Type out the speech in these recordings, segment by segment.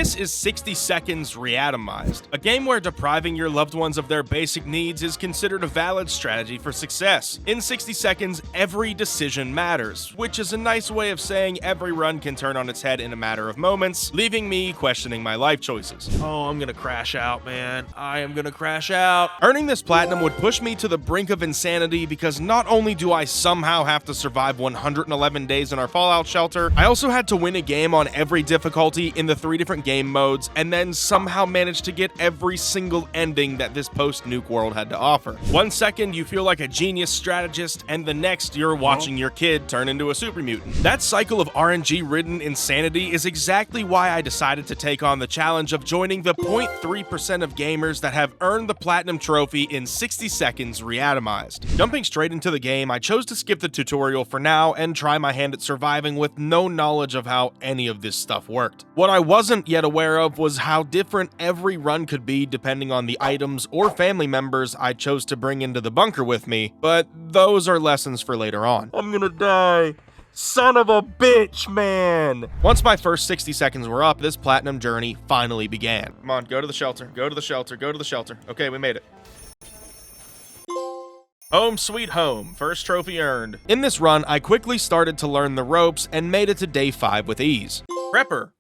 This is 60 Seconds Reatomized, a game where depriving your loved ones of their basic needs is considered a valid strategy for success. In 60 seconds, every decision matters, which is a nice way of saying every run can turn on its head in a matter of moments, leaving me questioning my life choices. Oh, I'm gonna crash out, man. I am gonna crash out. Earning this platinum would push me to the brink of insanity because not only do I somehow have to survive 111 days in our fallout shelter, I also had to win a game on every difficulty in the 3 different game modes, and then somehow manage to get every single ending that this post-nuke world had to offer. 1 second you feel like a genius strategist, and the next you're watching your kid turn into a super mutant. That cycle of RNG-ridden insanity is exactly why I decided to take on the challenge of joining the 0.3% of gamers that have earned the platinum trophy in 60 seconds Reatomized. Jumping straight into the game, I chose to skip the tutorial for now and try my hand at surviving with no knowledge of how any of this stuff worked. What I wasn't yet aware of was how different every run could be depending on the items or family members I chose to bring into the bunker with me, but those are lessons for later on. I'm gonna die. Son of a bitch, man! Once my first 60 seconds were up, this platinum journey finally began. Come on, go to the shelter, go to the shelter, go to the shelter. Okay, we made it. Home sweet home, first trophy earned. In this run, I quickly started to learn the ropes and made it to day 5 with ease. Prepper.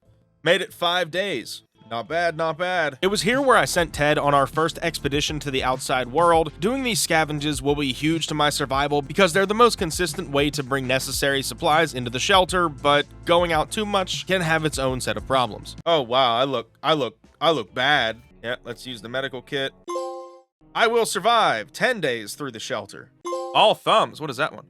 Made it 5 days. Not bad, not bad. It was here where I sent Ted on our first expedition to the outside world. Doing these scavenges will be huge to my survival because they're the most consistent way to bring necessary supplies into the shelter, but going out too much can have its own set of problems. Oh wow, I look bad. Yeah, let's use the medical kit. I will survive 10 days through the shelter. All thumbs, what is that one?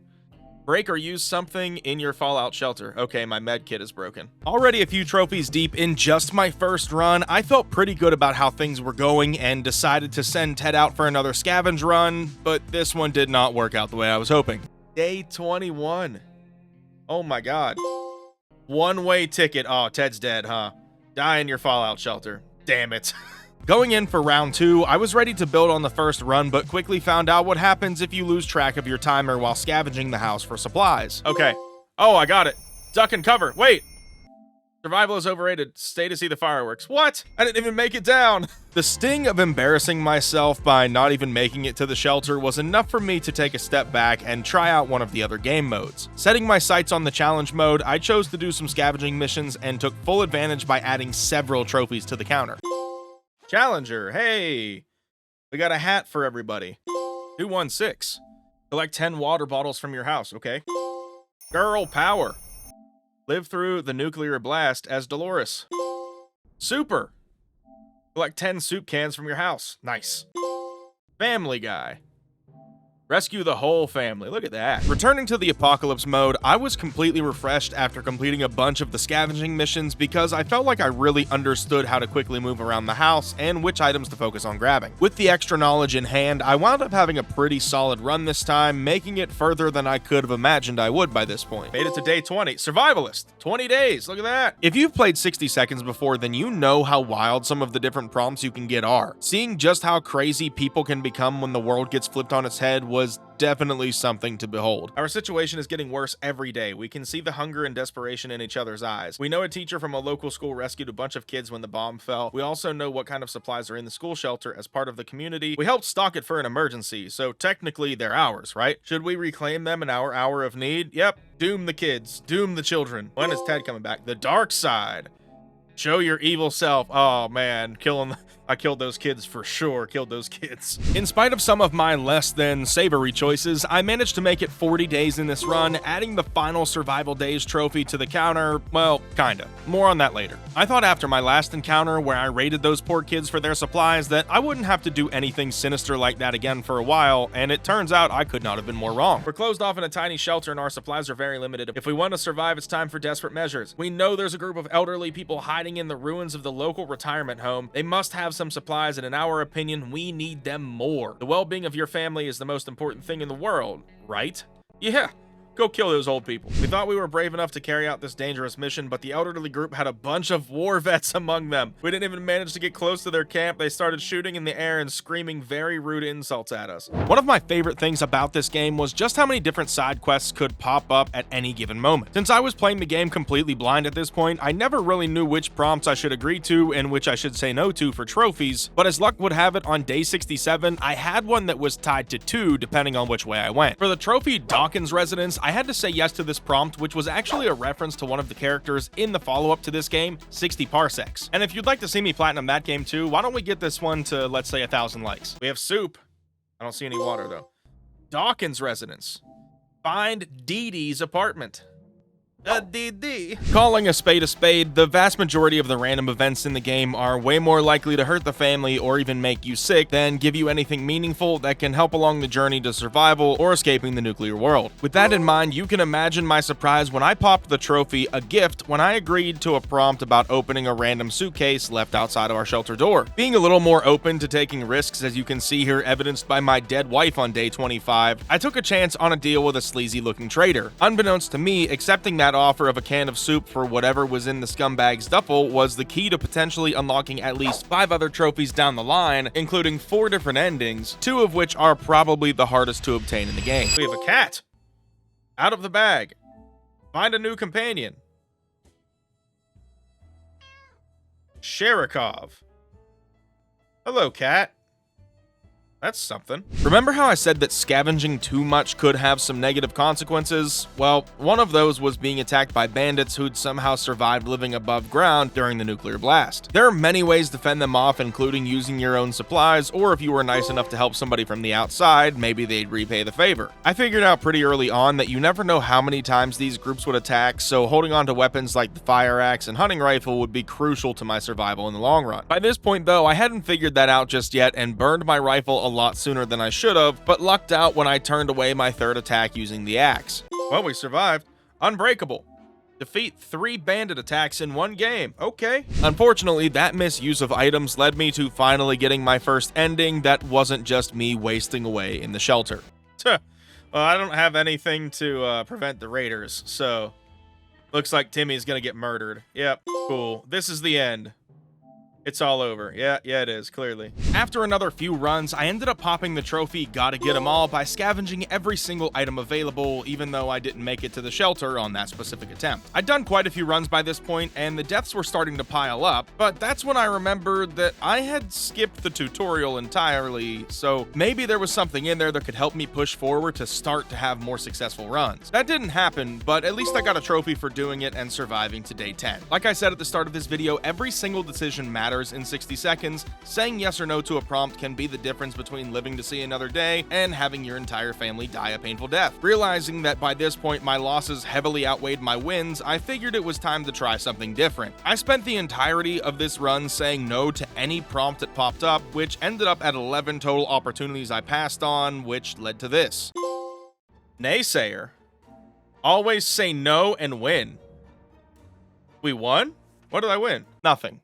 Break or use something in your fallout shelter. Okay, my med kit is broken. Already a few trophies deep in just my first run, I felt pretty good about how things were going and decided to send Ted out for another scavenge run, but this one did not work out the way I was hoping. Day 21. Oh my god. One-way ticket. Oh, Ted's dead, huh? Die in your fallout shelter. Damn it. Going in for round 2, I was ready to build on the first run, but quickly found out what happens if you lose track of your timer while scavenging the house for supplies. Okay. Oh, I got it. Duck and cover. Wait. Survival is overrated. Stay to see the fireworks. What? I didn't even make it down. The sting of embarrassing myself by not even making it to the shelter was enough for me to take a step back and try out one of the other game modes. Setting my sights on the challenge mode, I chose to do some scavenging missions and took full advantage by adding several trophies to the counter. Challenger, hey! We got a hat for everybody. 216. Collect 10 water bottles from your house, okay. Girl power. Live through the nuclear blast as Dolores. Super. Collect 10 soup cans from your house. Nice. Family guy. Rescue the whole family. Look at that. Returning to the apocalypse mode, I was completely refreshed after completing a bunch of the scavenging missions because I felt like I really understood how to quickly move around the house and which items to focus on grabbing. With the extra knowledge in hand, I wound up having a pretty solid run this time, making it further than I could have imagined I would by this point. Made it to day 20. Survivalist. 20 days. Look at that. If you've played 60 seconds before, then you know how wild some of the different prompts you can get are. Seeing just how crazy people can become when the world gets flipped on its head was definitely something to behold. Our situation is getting worse every day. We can see the hunger and desperation in each other's eyes. We know a teacher from a local school rescued a bunch of kids when the bomb fell. We also know what kind of supplies are in the school shelter as part of the community. We helped stock it for an emergency, so technically they're ours, right? Should we reclaim them in our hour of need? Yep. Doom the kids. Doom the children. When is Ted coming back? The dark side. Show your evil self. Oh man, I killed those kids for sure. Killed those kids. In spite of some of my less than savory choices, I managed to make it 40 days in this run, adding the final survival days trophy to the counter. Well, kinda. More on that later. I thought after my last encounter where I raided those poor kids for their supplies that I wouldn't have to do anything sinister like that again for a while, and it turns out I could not have been more wrong. We're closed off in a tiny shelter and our supplies are very limited. If we want to survive, it's time for desperate measures. We know there's a group of elderly people hiding in the ruins of the local retirement home. They must have some supplies, and in our opinion, we need them more. The well-being of your family is the most important thing in the world, right? Yeah. Go kill those old people. We thought we were brave enough to carry out this dangerous mission, but the elderly group had a bunch of war vets among them. We didn't even manage to get close to their camp. They started shooting in the air and screaming very rude insults at us. One of my favorite things about this game was just how many different side quests could pop up at any given moment. Since I was playing the game completely blind at this point, I never really knew which prompts I should agree to and which I should say no to for trophies, but as luck would have it, on day 67, I had one that was tied to 2 depending on which way I went. For the trophy Dawkins Residence, I had to say yes to this prompt, which was actually a reference to one of the characters in the follow-up to this game, 60 Parsecs. And if you'd like to see me platinum that game too, why don't we get this one to, let's say, 1,000 likes. We have soup. I don't see any water though. Dawkins Residence. Find Dee Dee's apartment. Dee. Calling a spade, the vast majority of the random events in the game are way more likely to hurt the family or even make you sick than give you anything meaningful that can help along the journey to survival or escaping the nuclear world. With that in mind, you can imagine my surprise when I popped the trophy A Gift when I agreed to a prompt about opening a random suitcase left outside of our shelter door. Being a little more open to taking risks, as you can see here evidenced by my dead wife on day 25, I took a chance on a deal with a sleazy looking trader. Unbeknownst to me, accepting that offer of a can of soup for whatever was in the scumbag's duffel was the key to potentially unlocking at least 5 other trophies down the line, including 4 different endings, 2 of which are probably the hardest to obtain in the game. We have a cat. Out of the bag. Find a new companion. Sherikov. Hello, cat. That's something. Remember how I said that scavenging too much could have some negative consequences? Well, one of those was being attacked by bandits who'd somehow survived living above ground during the nuclear blast. There are many ways to fend them off, including using your own supplies, or if you were nice enough to help somebody from the outside, maybe they'd repay the favor. I figured out pretty early on that you never know how many times these groups would attack, so holding on to weapons like the fire axe and hunting rifle would be crucial to my survival in the long run. By this point though, I hadn't figured that out just yet and burned my rifle a lot sooner than I should have, but lucked out when I turned away my 3rd attack using the axe. Well, we survived. Unbreakable. Defeat 3 bandit attacks in 1 game. Okay. Unfortunately, that misuse of items led me to finally getting my first ending that wasn't just me wasting away in the shelter. Well, I don't have anything to prevent the raiders, so looks like Timmy's gonna get murdered. Yep, cool. This is the end. It's all over. Yeah, it is, clearly. After another few runs, I ended up popping the trophy Gotta Get 'Em All by scavenging every single item available, even though I didn't make it to the shelter on that specific attempt. I'd done quite a few runs by this point, and the deaths were starting to pile up, but that's when I remembered that I had skipped the tutorial entirely, so maybe there was something in there that could help me push forward to start to have more successful runs. That didn't happen, but at least I got a trophy for doing it and surviving to day 10. Like I said at the start of this video, every single decision matters in 60 seconds. Saying yes or no to a prompt can be the difference between living to see another day and having your entire family die a painful death. Realizing that by this point my losses heavily outweighed my wins, I figured it was time to try something different. I spent the entirety of this run saying no to any prompt that popped up, which ended up at 11 total opportunities I passed on, which led to this. Naysayer. Always say no and win. We won? What did I win? Nothing.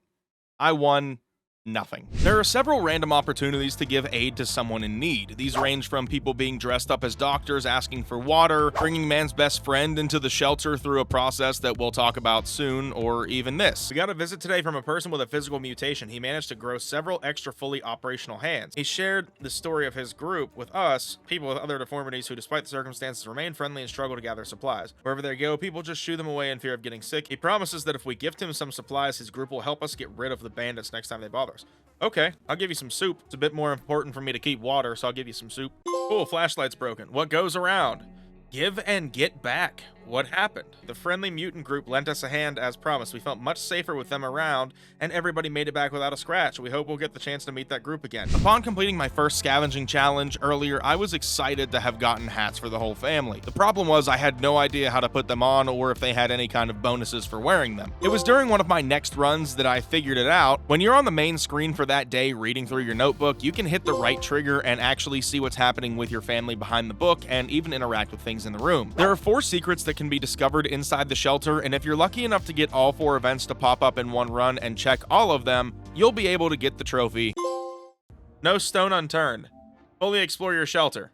I won nothing. There are several random opportunities to give aid to someone in need. These range from people being dressed up as doctors asking for water, bringing man's best friend into the shelter through a process that we'll talk about soon, or even this. We got a visit today from a person with a physical mutation. He managed to grow several extra fully operational hands. He shared the story of his group with us, people with other deformities who despite the circumstances remain friendly and struggle to gather supplies. Wherever they go, people just shoo them away in fear of getting sick. He promises that if we gift him some supplies, his group will help us get rid of the bandits next time they bother us. Okay, I'll give you some soup. It's a bit more important for me to keep water, so I'll give you some soup. Cool, flashlight's broken. What goes around? Give and get back. What happened? The friendly mutant group lent us a hand as promised. We felt much safer with them around, and everybody made it back without a scratch. We hope we'll get the chance to meet that group again. Upon completing my first scavenging challenge earlier, I was excited to have gotten hats for the whole family. The problem was I had no idea how to put them on or if they had any kind of bonuses for wearing them. It was during one of my next runs that I figured it out. When you're on the main screen for that day reading through your notebook, you can hit the right trigger and actually see what's happening with your family behind the book and even interact with things in the room. There are 4 secrets that can be discovered inside the shelter, and if you're lucky enough to get all 4 events to pop up in one run and check all of them, you'll be able to get the trophy. No stone unturned. Fully explore your shelter.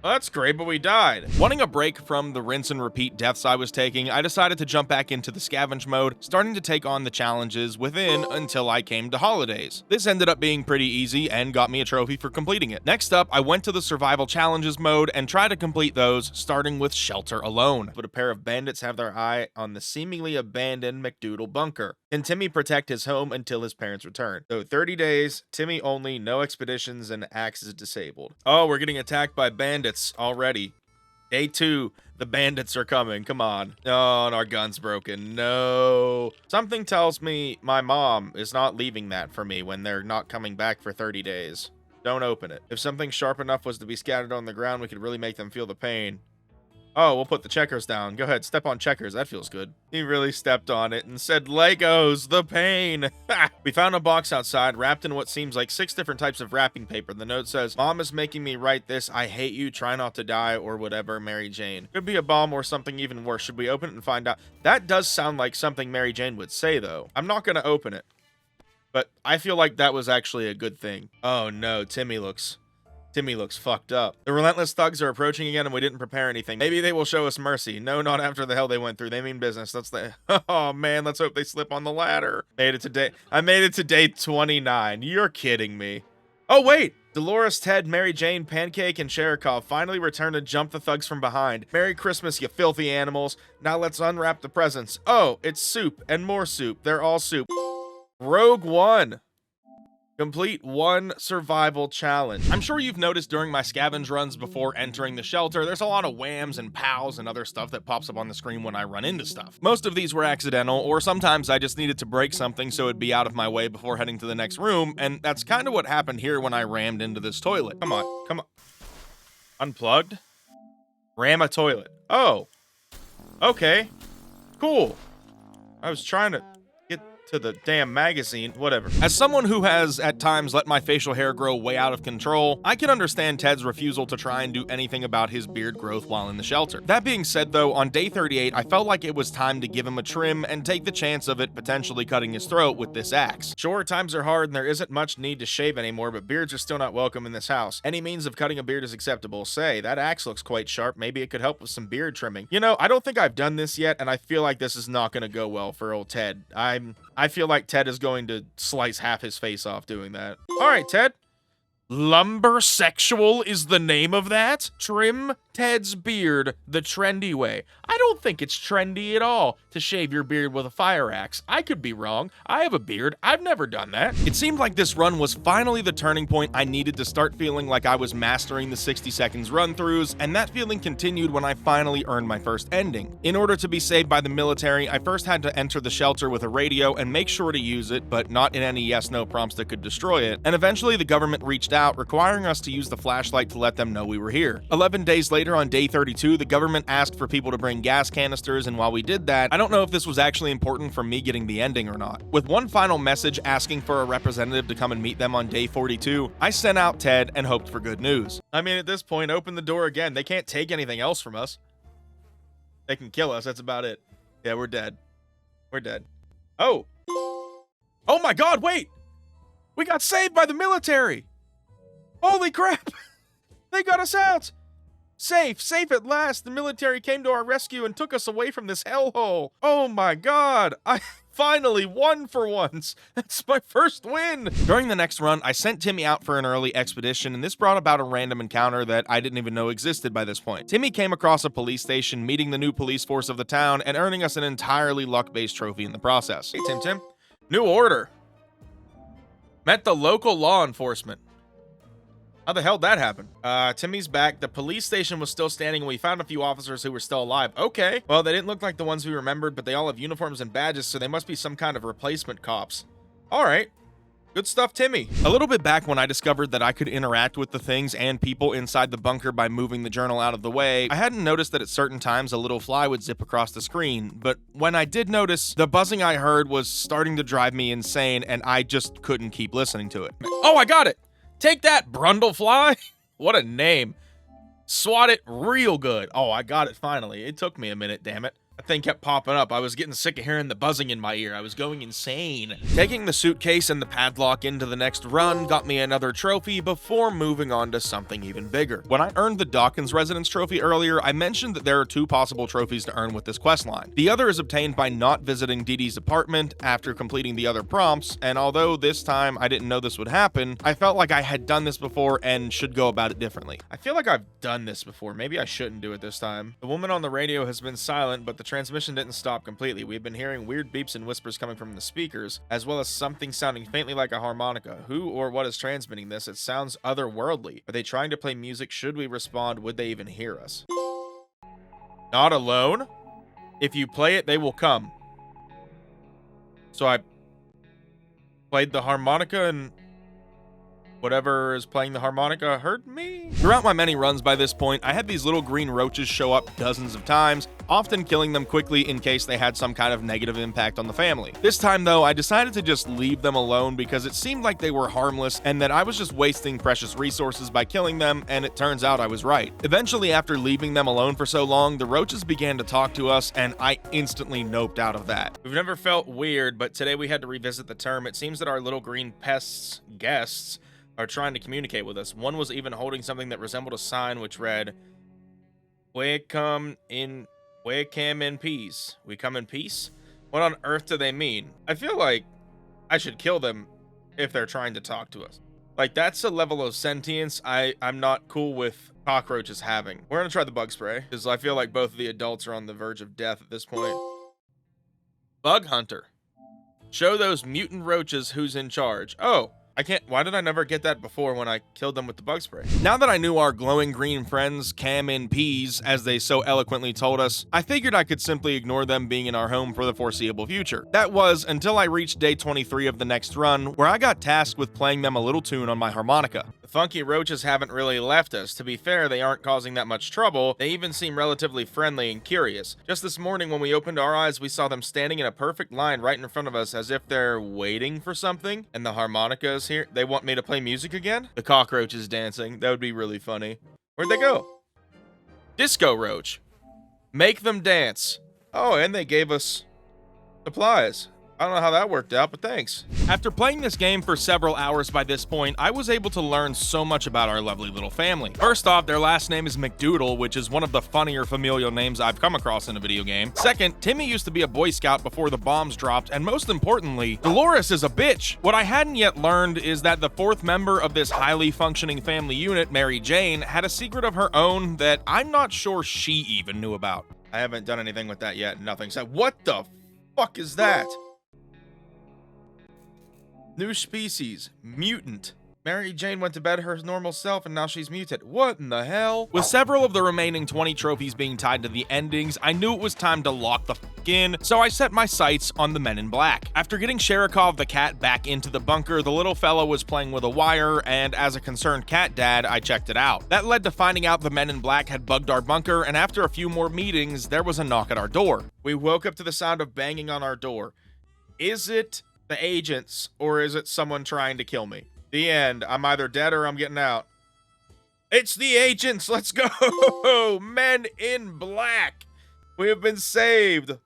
Well, that's great, but we died. Wanting a break from the rinse and repeat deaths I was taking, I decided to jump back into the scavenge mode, starting to take on the challenges within until I came to holidays. This ended up being pretty easy and got me a trophy for completing it. Next up, I went to the survival challenges mode and tried to complete those, starting with shelter alone. But a pair of bandits have their eye on the seemingly abandoned McDoodle bunker. Can Timmy protect his home until his parents return? So 30 days, Timmy only, no expeditions, and axe is disabled. Oh, we're getting attacked by bandits already. Day 2, the bandits are coming. Come on. Oh, and our gun's broken. No. Something tells me my mom is not leaving that for me when they're not coming back for 30 days. Don't open it. If something sharp enough was to be scattered on the ground, we could really make them feel the pain. Oh, we'll put the checkers down. Go ahead, step on checkers. That feels good. He really stepped on it and said, Legos, the pain. We found a box outside wrapped in what seems like 6 different types of wrapping paper. The note says, Mom is making me write this. I hate you. Try not to die or whatever, Mary Jane. Could be a bomb or something even worse. Should we open it and find out? That does sound like something Mary Jane would say, though. I'm not going to open it, but I feel like that was actually a good thing. Oh, no. Timmy looks fucked up. The relentless thugs are approaching again and we didn't prepare anything. Maybe they will show us mercy. No, not after the hell they went through. They mean business. That's the... Oh, man, let's hope they slip on the ladder. I made it to day 29. You're kidding me. Oh, wait. Dolores, Ted, Mary Jane, Pancake, and Sherikov finally returned to jump the thugs from behind. Merry Christmas, you filthy animals. Now let's unwrap the presents. Oh, it's soup and more soup. They're all soup. Rogue One. Complete 1 survival challenge. I'm sure you've noticed during my scavenge runs before entering the shelter, there's a lot of whams and pows and other stuff that pops up on the screen when I run into stuff. Most of these were accidental, or sometimes I just needed to break something so it'd be out of my way before heading to the next room, and that's kind of what happened here when I rammed into this toilet. Come on. Unplugged? Ram a toilet. Oh. Okay. Cool. I was trying to get to the damn magazine, whatever. As someone who has, at times, let my facial hair grow way out of control, I can understand Ted's refusal to try and do anything about his beard growth while in the shelter. That being said, though, on day 38, I felt like it was time to give him a trim and take the chance of it potentially cutting his throat with this axe. Sure, times are hard and there isn't much need to shave anymore, but beards are still not welcome in this house. Any means of cutting a beard is acceptable. Say, that axe looks quite sharp. Maybe it could help with some beard trimming. You know, I don't think I've done this yet, and I feel like this is not going to go well for old Ted. I feel like Ted is going to slice half his face off doing that. All right, Ted. Lumbersexual is the name of that? Trim Ted's beard the trendy way. I don't think it's trendy at all to shave your beard with a fire axe. I could be wrong. I have a beard. I've never done that. It seemed like this run was finally the turning point I needed to start feeling like I was mastering the 60 seconds run-throughs, and that feeling continued when I finally earned my first ending. In order to be saved by the military, I first had to enter the shelter with a radio and make sure to use it, but not in any yes-no prompts that could destroy it, and eventually the government reached out, requiring us to use the flashlight to let them know we were here. 11 days later, on day 32, the government asked for people to bring gas canisters, and while we did that, I don't know if this was actually important for me getting the ending or not. With one final message asking for a representative to come and meet them on day 42, I sent out Ted and hoped for good news. I mean, at this point, open the door again. They can't take anything else from us. They can kill us, that's about it. Yeah, we're dead. We're dead. Oh! Oh my god, wait! We got saved by the military! Holy crap! They got us out! Safe at last! The military came to our rescue and took us away from this hellhole! Oh my god! I finally won for once! That's my first win! During the next run, I sent Timmy out for an early expedition, and this brought about a random encounter that I didn't even know existed by this point. Timmy came across a police station, meeting the new police force of the town, and earning us an entirely luck-based trophy in the process. Hey, Tim. New order. Met the local law enforcement. How the hell did that happen? Timmy's back. The police station was still standing, and we found a few officers who were still alive. Okay. Well, they didn't look like the ones we remembered, but they all have uniforms and badges, so they must be some kind of replacement cops. All right. Good stuff, Timmy. A little bit back when I discovered that I could interact with the things and people inside the bunker by moving the journal out of the way, I hadn't noticed that at certain times a little fly would zip across the screen, but when I did notice, the buzzing I heard was starting to drive me insane, and I just couldn't keep listening to it. Oh, I got it! Take that, Brundlefly! What a name. Swat it real good. Oh, I got it finally. It took me a minute, damn it. That thing kept popping up. I was getting sick of hearing the buzzing in my ear. I was going insane. Taking the suitcase and the padlock into the next run got me another trophy before moving on to something even bigger. When I earned the Dawkins Residence trophy earlier, I mentioned that there are 2 possible trophies to earn with this questline. The other is obtained by not visiting Dee Dee's apartment after completing the other prompts, and although this time I didn't know this would happen, I felt like I had done this before and should go about it differently. I feel like I've done this before. Maybe I shouldn't do it this time. The woman on the radio has been silent, but the transmission didn't stop completely. We've been hearing weird beeps and whispers coming from the speakers, as well as something sounding faintly like a harmonica. Who or what is transmitting this? It sounds otherworldly. Are they trying to play music? Should we respond? Would they even hear us? Not alone? If you play it, they will come. So I played the harmonica and whatever is playing the harmonica heard me? Throughout my many runs by this point, I had these little green roaches show up dozens of times, often killing them quickly in case they had some kind of negative impact on the family. This time though, I decided to just leave them alone because it seemed like they were harmless and that I was just wasting precious resources by killing them, and it turns out I was right. Eventually, after leaving them alone for so long, the roaches began to talk to us and I instantly noped out of that. We've never felt weird, but today we had to revisit the term. It seems that our little green guests are trying to communicate with us. One was even holding something that resembled a sign which read, we come in peace. We come in peace? What on earth do they mean? I feel like I should kill them if they're trying to talk to us. Like, that's a level of sentience I'm not cool with cockroaches having. We're gonna try the bug spray, because I feel like both of the adults are on the verge of death at this point. Bug hunter. Show those mutant roaches who's in charge. Oh. Why did I never get that before when I killed them with the bug spray? Now that I knew our glowing green friends, Cam and Peas, as they so eloquently told us, I figured I could simply ignore them being in our home for the foreseeable future. That was until I reached day 23 of the next run, where I got tasked with playing them a little tune on my harmonica. The funky roaches haven't really left us. To be fair, they aren't causing that much trouble. They even seem relatively friendly and curious. Just this morning when we opened our eyes, we saw them standing in a perfect line right in front of us as if they're waiting for something, and the harmonica is here. They want me to play music again? The cockroach is dancing. That would be really funny. Where'd they go? Disco roach. Make them dance. Oh, and they gave us supplies. I don't know how that worked out, but thanks. After playing this game for several hours by this point, I was able to learn so much about our lovely little family. First off, their last name is McDoodle, which is one of the funnier familial names I've come across in a video game. Second, Timmy used to be a Boy Scout before the bombs dropped, and most importantly, Dolores is a bitch. What I hadn't yet learned is that the 4th member of this highly functioning family unit, Mary Jane, had a secret of her own that I'm not sure she even knew about. I haven't done anything with that yet. Nothing. So what the fuck is that? New species, mutant. Mary Jane went to bed her normal self and now she's muted. What in the hell? With several of the remaining 20 trophies being tied to the endings, I knew it was time to lock the fuck in, so I set my sights on the Men in Black. After getting Sherikov the cat back into the bunker, the little fellow was playing with a wire, and as a concerned cat dad, I checked it out. That led to finding out the Men in Black had bugged our bunker, and after a few more meetings, there was a knock at our door. We woke up to the sound of banging on our door. Is it the agents, or is it someone trying to kill me? The end. I'm either dead or I'm getting out. It's the agents! Let's go! Men in Black! We have been saved!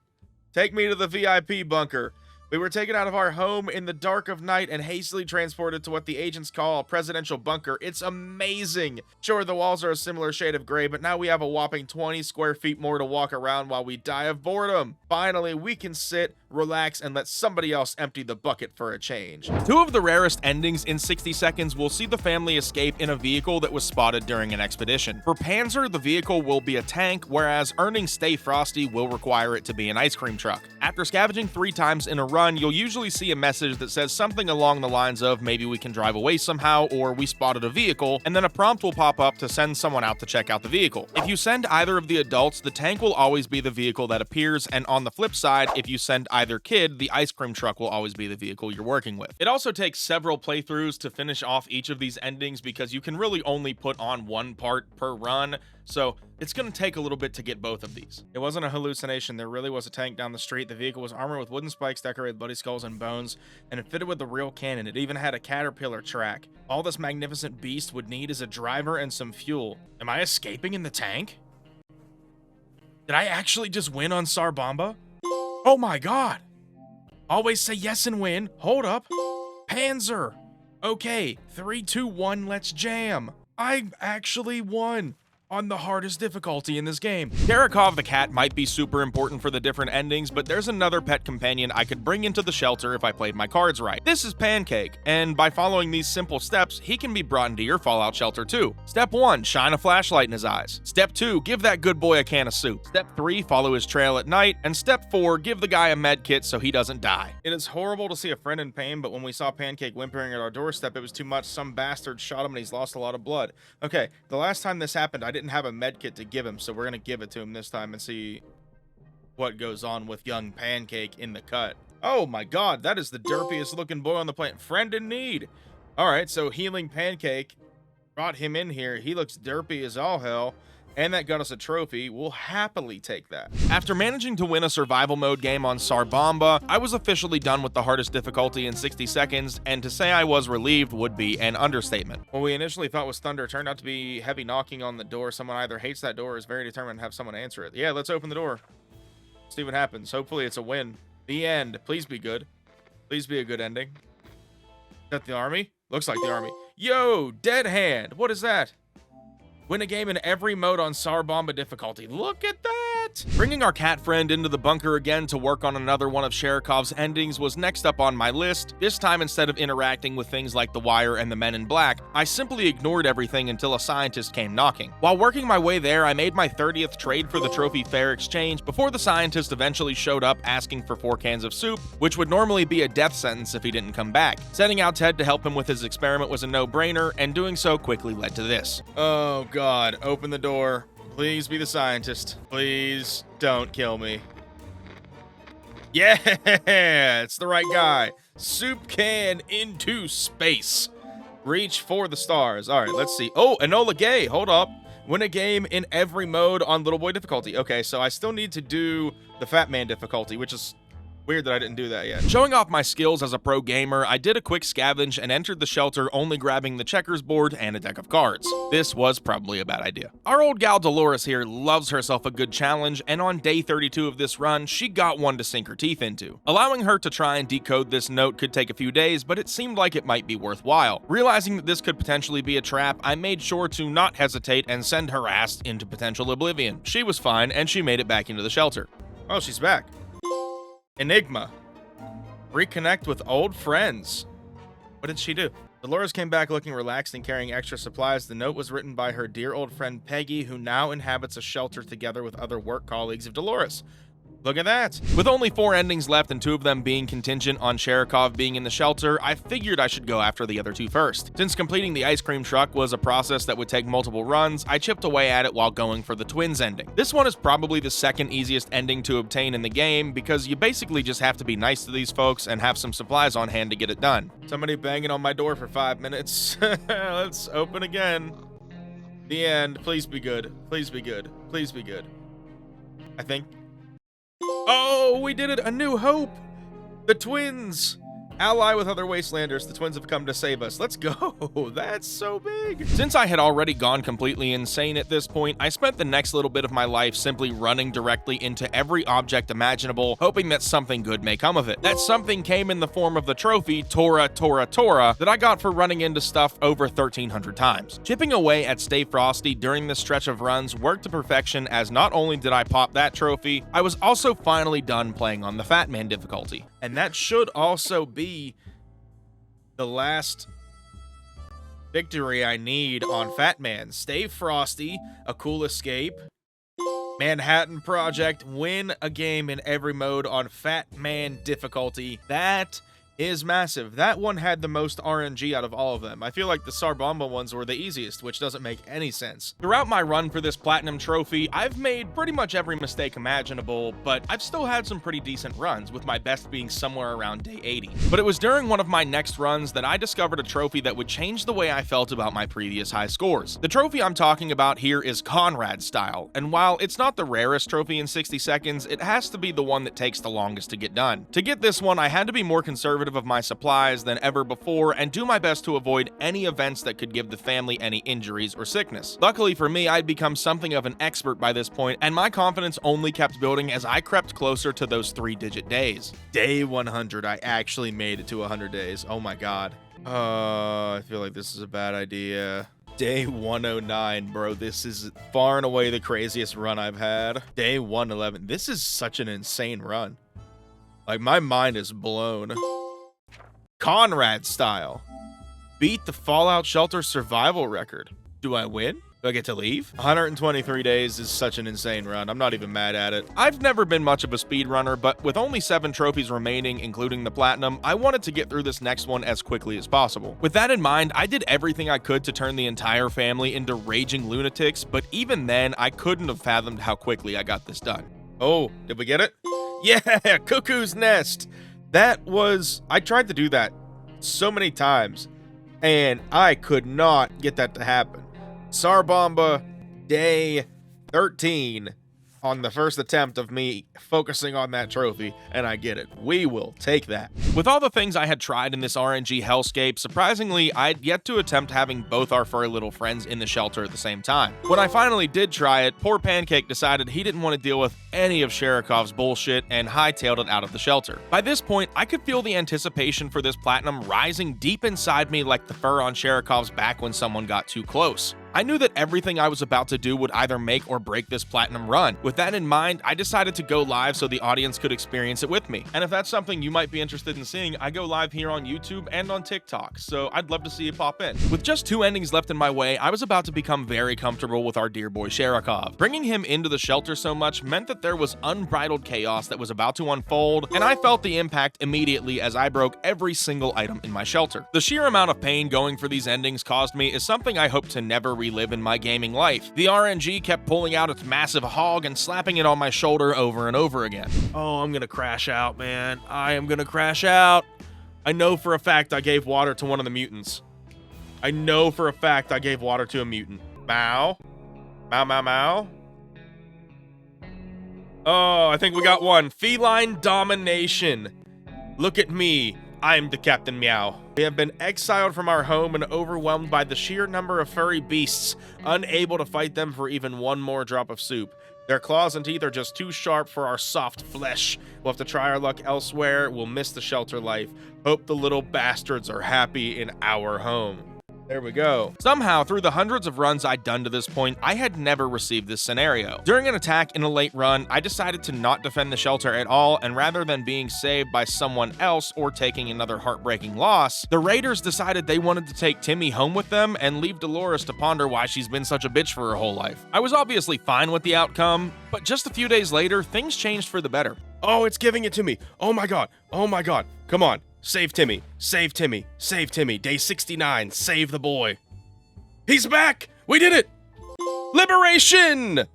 Take me to the VIP bunker. We were taken out of our home in the dark of night and hastily transported to what the agents call a presidential bunker. It's amazing. Sure, the walls are a similar shade of gray, but now we have a whopping 20 square feet more to walk around while we die of boredom. Finally, we can sit, relax, and let somebody else empty the bucket for a change. 2 of the rarest endings in 60 seconds will see the family escape in a vehicle that was spotted during an expedition. For Panzer, the vehicle will be a tank, whereas earning Stay Frosty will require it to be an ice cream truck. After scavenging 3 times in a run, you'll usually see a message that says something along the lines of maybe we can drive away somehow, or we spotted a vehicle, and then a prompt will pop up to send someone out to check out the vehicle. If you send either of the adults, the tank will always be the vehicle that appears, and on the flip side, if you send either kid, the ice cream truck will always be the vehicle you're working with. It also takes several playthroughs to finish off each of these endings because you can really only put on 1 part per run, so it's going to take a little bit to get both of these. It wasn't a hallucination. There really was a tank down the street. The vehicle was armored with wooden spikes decorated with bloody skulls and bones, and it fitted with the real cannon. It even had a caterpillar track. All this magnificent beast would need is a driver and some fuel. Am I escaping in the tank? Did I actually just win on Sarbamba? Oh my god! Always say yes and win. Hold up. Panzer. Okay, 3, 2, 1, let's jam. I actually won on the hardest difficulty in this game. Karakov the cat might be super important for the different endings, but there's another pet companion I could bring into the shelter if I played my cards right. This is Pancake, and by following these simple steps, he can be brought into your Fallout shelter too. Step 1, shine a flashlight in his eyes. Step 2, give that good boy a can of soup. Step 3, follow his trail at night. And step 4, give the guy a med kit so he doesn't die. It is horrible to see a friend in pain, but when we saw Pancake whimpering at our doorstep, it was too much. Some bastard shot him and he's lost a lot of blood. Okay, the last time this happened, I didn't have a med kit to give him, so we're gonna give it to him this time and see what goes on with young Pancake in the cut. Oh my god, that is the derpiest looking boy on the planet. Friend in need. All right, so healing Pancake brought him in here. He looks derpy as all hell, and that got us a trophy. We'll happily take that. After managing to win a survival mode game on Sarbamba, I was officially done with the hardest difficulty in 60 seconds, and to say I was relieved would be an understatement. What we initially thought was thunder turned out to be heavy knocking on the door. Someone either hates that door or is very determined to have someone answer it. Yeah, let's open the door. See what happens. Hopefully it's a win. The end. Please be good. Please be a good ending. Is that the army? Looks like the army. Yo, dead hand. What is that? Win a game in every mode on Sarbamba difficulty. Look at that! Bringing our cat friend into the bunker again to work on another one of Sherikov's endings was next up on my list. This time, instead of interacting with things like the wire and the men in black, I simply ignored everything until a scientist came knocking. While working my way there, I made my 30th trade for the trophy fair exchange before the scientist eventually showed up asking for 4 cans of soup, which would normally be a death sentence if he didn't come back. Sending out Ted to help him with his experiment was a no-brainer, and doing so quickly led to this. Oh god, open the door. Please be the scientist. Please don't kill me. Yeah, it's the right guy. Soup can into space. Reach for the stars. All right, let's see. Oh, Enola Gay, hold up. Win a game in every mode on Little Boy difficulty. Okay, so I still need to do the Fat Man difficulty, which is weird that I didn't do that yet. Showing off my skills as a pro gamer, I did a quick scavenge and entered the shelter only grabbing the checkers board and a deck of cards. This was probably a bad idea. Our old gal Dolores here loves herself a good challenge, and on day 32 of this run, she got one to sink her teeth into. Allowing her to try and decode this note could take a few days, but it seemed like it might be worthwhile. Realizing that this could potentially be a trap, I made sure to not hesitate and send her ass into potential oblivion. She was fine, and she made it back into the shelter. Oh, she's back. Enigma. Reconnect with old friends. What did she do? Dolores came back looking relaxed and carrying extra supplies. The note was written by her dear old friend Peggy, who now inhabits a shelter together with other work colleagues of Dolores. Look at that. With only 4 endings left and 2 of them being contingent on Sherikov being in the shelter, I figured I should go after the other 2 first. Since completing the ice cream truck was a process that would take multiple runs, I chipped away at it while going for the twins ending. This one is probably the second easiest ending to obtain in the game because you basically just have to be nice to these folks and have some supplies on hand to get it done. Somebody banging on my door for 5 minutes. Let's open again. The end. Please be good. Please be good. Please be good. I think. Oh, we did it! A New Hope! The twins! Ally with other Wastelanders, the twins have come to save us. Let's go! That's so big! Since I had already gone completely insane at this point, I spent the next little bit of my life simply running directly into every object imaginable, hoping that something good may come of it. That something came in the form of the trophy, Tora, that I got for running into stuff over 1,300 times. Chipping away at Stay Frosty during this stretch of runs worked to perfection, as not only did I pop that trophy, I was also finally done playing on the Fat Man difficulty. And that should also be the last victory I need on Fat Man. Stay Frosty, a cool escape, Manhattan Project, win a game in every mode on Fat Man difficulty. That is massive. That one had the most RNG out of all of them. I feel like the Sarbamba ones were the easiest, which doesn't make any sense. Throughout my run for this platinum trophy, I've made pretty much every mistake imaginable, but I've still had some pretty decent runs, with my best being somewhere around day 80. But it was during one of my next runs that I discovered a trophy that would change the way I felt about my previous high scores. The trophy I'm talking about here is Conrad style, and while it's not the rarest trophy in 60 seconds, it has to be the one that takes the longest to get done. To get this one, I had to be more conservative conservative of my supplies than ever before and do my best to avoid any events that could give the family any injuries or sickness. Luckily for me, I'd become something of an expert by this point, and my confidence only kept building as I crept closer to those 3-digit days. Day 100, I actually made it to 100 days. Oh my god. I feel like this is a bad idea. Day 109, bro. This is far and away the craziest run I've had. Day 111. This is such an insane run. Like, my mind is blown. Conrad style. Beat the Fallout Shelter survival record. Do I win? Do I get to leave? 123 days is such an insane run. I'm not even mad at it. I've never been much of a speedrunner, but with only 7 trophies remaining, including the platinum, I wanted to get through this next one as quickly as possible. With that in mind, I did everything I could to turn the entire family into raging lunatics, but even then, I couldn't have fathomed how quickly I got this done. Oh, did we get it? Yeah, Cuckoo's Nest. I tried to do that so many times, and I could not get that to happen. Sarbomba, day 13 on the first attempt of me focusing on that trophy, and I get it. We will take that. With all the things I had tried in this RNG hellscape, surprisingly, I'd yet to attempt having both our furry little friends in the shelter at the same time. When I finally did try it, poor Pancake decided he didn't want to deal with any of Sherikov's bullshit and hightailed it out of the shelter. By this point, I could feel the anticipation for this platinum rising deep inside me like the fur on Sherikov's back when someone got too close. I knew that everything I was about to do would either make or break this platinum run. With that in mind, I decided to go live so the audience could experience it with me. And if that's something you might be interested in seeing, I go live here on YouTube and on TikTok, so I'd love to see you pop in. With just 2 endings left in my way, I was about to become very comfortable with our dear boy Sherikov. Bringing him into the shelter so much meant that there was unbridled chaos that was about to unfold, and I felt the impact immediately as I broke every single item in my shelter. The sheer amount of pain going for these endings caused me is something I hope to never relive in my gaming life. The RNG kept pulling out its massive hog and slapping it on my shoulder over and over again. Oh, I'm gonna crash out, man. I am gonna crash out. I know for a fact I gave water to one of the mutants. I know for a fact I gave water to a mutant. Mow. Mow, mow, mow. Oh, I think we got one. Feline domination. Look at me. I'm the Captain Meow. We have been exiled from our home and overwhelmed by the sheer number of furry beasts, unable to fight them for even one more drop of soup. Their claws and teeth are just too sharp for our soft flesh. We'll have to try our luck elsewhere. We'll miss the shelter life. Hope the little bastards are happy in our home. There we go. Somehow, through the hundreds of runs I'd done to this point, I had never received this scenario. During an attack in a late run, I decided to not defend the shelter at all, and rather than being saved by someone else or taking another heartbreaking loss, the raiders decided they wanted to take Timmy home with them and leave Dolores to ponder why she's been such a bitch for her whole life. I was obviously fine with the outcome, but just a few days later, things changed for the better. Oh, it's giving it to me. Oh my god. Oh my god. Come on. Save Timmy. Save Timmy. Save Timmy. Day 69. Save the boy. He's back! We did it! Liberation!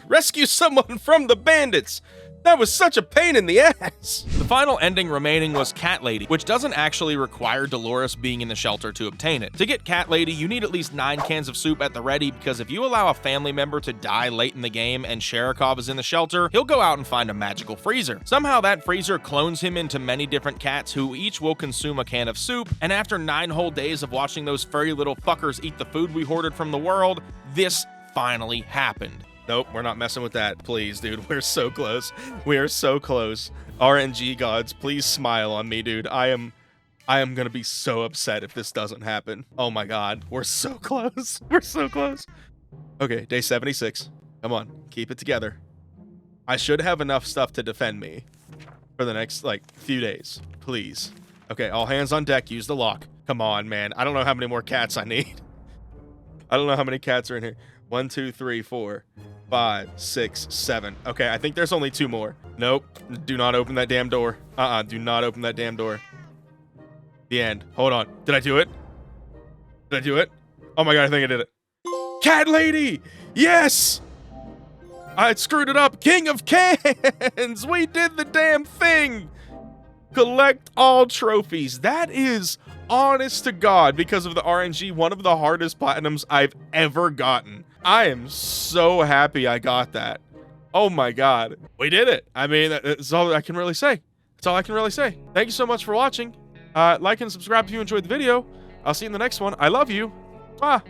Rescue someone from the bandits! That was such a pain in the ass! The final ending remaining was Cat Lady, which doesn't actually require Dolores being in the shelter to obtain it. To get Cat Lady, you need at least 9 cans of soup at the ready, because if you allow a family member to die late in the game and Sherikov is in the shelter, he'll go out and find a magical freezer. Somehow that freezer clones him into many different cats who each will consume a can of soup, and after 9 whole days of watching those furry little fuckers eat the food we hoarded from the world, this finally happened. Nope, we're not messing with that. Please, dude. We're so close. We are so close. RNG gods, please smile on me, dude. I am gonna be so upset if this doesn't happen. Oh my god. We're so close. We're so close. Okay, day 76. Come on. Keep it together. I should have enough stuff to defend me for the next, few days. Please. Okay, all hands on deck. Use the lock. Come on, man. I don't know how many more cats I need. I don't know how many cats are in here. 1, 2, 3, 4, 5, 6, 7. Okay, I think there's only 2 more. Nope. Do not open that damn door. Do not open that damn door. The end. Hold on. Did I do it? Did I do it? Oh my god, I think I did it. Cat Lady! Yes! I screwed it up. King of Cans! We did the damn thing! Collect all trophies. That is, honest to God, because of the RNG, one of the hardest platinums I've ever gotten. I am so happy I got that. Oh my god. We did it. I mean, that's all I can really say. That's all I can really say. Thank you so much for watching. Like and subscribe if you enjoyed the video. I'll see you in the next one. I love you. Bye.